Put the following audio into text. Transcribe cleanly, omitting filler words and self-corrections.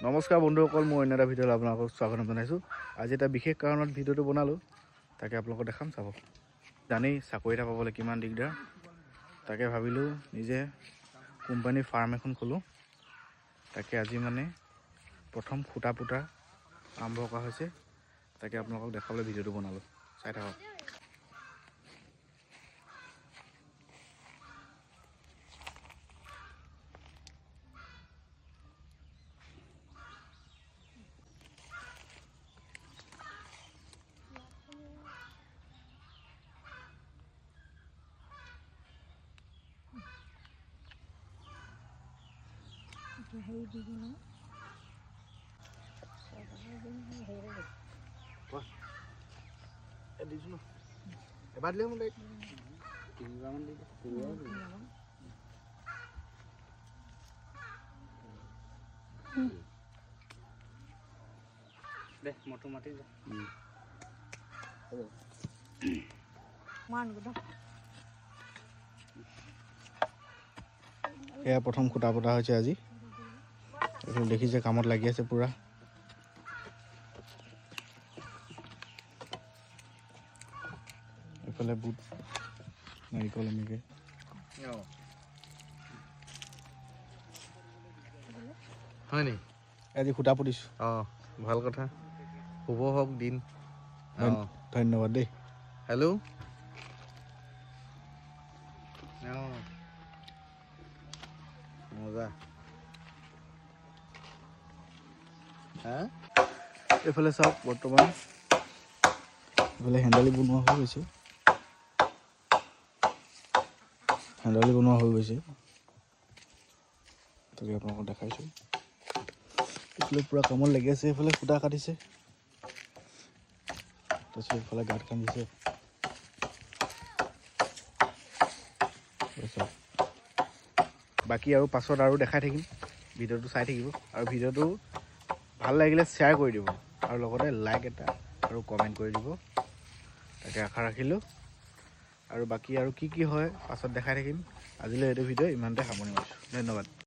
নমস্কাৰ বন্ধুসকল, মই অন্য এটা ভিডিঅ'ত আপোনালোকক স্বাগতম জনাইছোঁ। আজি এটা বিশেষ কাৰণত ভিডিঅ'টো বনালোঁ, তাকে আপোনালোকক দেখাম চাব। জানেই চাকৰি এটা পাবলৈ কিমান দিগদাৰ, তাকে ভাবিলোঁ নিজে কোম্পানীৰ ফাৰ্ম এখন খোলোঁ। তাকে আজি মানে প্ৰথম খুঁটা পুতা আৰম্ভ কৰা হৈছে, তাকে আপোনালোকক দেখাবলৈ ভিডিঅ'টো বনালোঁ, চাই থাকক। এবাৰ দিলে মোক দে মটো মাতি যা। এয়া প্ৰথম খুঁটা পতা হৈছে আজি। এইটো দেখিছে কামত লাগি আছে পুৰা। এইফালে বুট নাৰিকল এনেকৈ হয় নি আজি খুঁটা পুতিছোঁ। অঁ ভাল কথা, শুভ হওক দিন। ধন্যবাদ দেই। হেল্ল' মজা। হা এইফালে চাওক, বৰ্তমান এইফালে হেন্দালি বনোৱা হৈ গৈছে। তাকে আপোনালোকক দেখাইছোঁ। এইফালে পূৰা কামত লাগি আছে। এইফালে খুঁটা কাটিছে, তাৰপিছত এইফালে গাঁত খান্দিছে। বাকী আৰু পাছত আৰু দেখাই থাকিম, ভিডিঅ'টো চাই থাকিব। আৰু ভিডিঅ'টো ভাল লাগিলে শ্বেয়াৰ কৰি দিব, আৰু লগতে লাইক এটা আৰু কমেণ্ট কৰি দিব, তাকে আশা ৰাখিলোঁ। আৰু বাকী আৰু কি হয় পাছত দেখাই থাকিম। আজিলৈ এইটো ভিডিঅ' ইমানতে সামৰণি মাৰিছোঁ। ধন্যবাদ।